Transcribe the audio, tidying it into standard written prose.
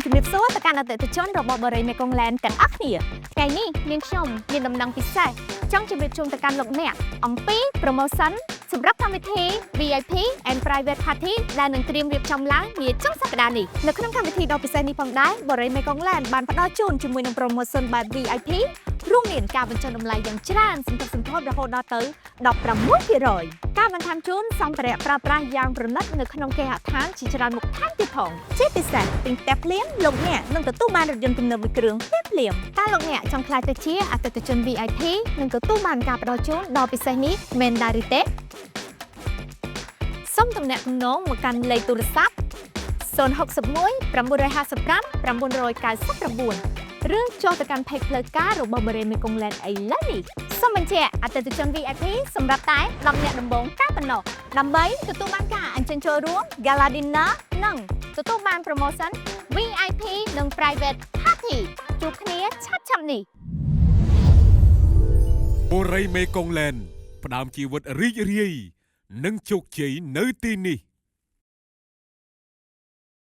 ជំរាបសួរទៅកាន់អតិថិជនរបស់បរិយាមេកុងឡែនទាំងអស់គ្នាថ្ងៃនេះនាងខ្ញុំមានដំណឹងពិសេសចង់ជម្រាបជូនទៅកាន់លោកអ្នកអំពី promotion សម្រាប់កម្មវិធី VIP and Private Party ដែលនឹងត្រៀមរៀបចំឡើងនាចុងសប្តាហ៍នេះនៅក្នុងកម្មវិធីដ៏ពិសេសនេះផងដែរបរិយាមេកុងឡែនបានផ្ដល់ជូនជាមួយនឹង promotion បែប VIP រួមមានការបញ្ចុះតម្លៃយ៉ាងច្រើនសន្ធឹកសន្ធាប់រហូតដល់ទៅ 16% ការបន្ថែមជូនសម្ភារៈប្រើប្រាស់យ៉ាងប្រណិតនៅក្នុងគេហដ្ឋានជាច្រើនមុខថែមទៀតផងជាពិសេសទិញតែភ្លាមលោកអ្នកនឹងទទួលបានរថយន្តទំនើបមួយគ្រឿងភ្លាមតើលោកអ្នកចង់ក្លាយទៅជាអតិថិជន VIP នឹងទទួលបានការផ្ដល់ជូនដ៏ពិសេសនេះមែនដែរឬទេសូមទំនាក់ទំនងមកកាន់លេខទូរស័ព្ទ061 955 999 ឬចូលទៅកាន់ page ផ្លូវការរបស់បរិយាមេកុងឡែនឥឡូវនេះសូមបញ្ជាក់អតិថិជន VIP សម្រាប់តែ10នាក់ដំបូងការប៉ុណ្ណោះដើម្បីទទួលបានការអញ្ជើញចូលរួម Gala Dinner និងទទួលបាន promotion VIP និង Private Party ជួបគ្នាឆាប់ៗនេះបរិយាមេកុងឡែនផ្ដើមជីវិតរីករាយនិងជោគជ័យនៅទីនេះ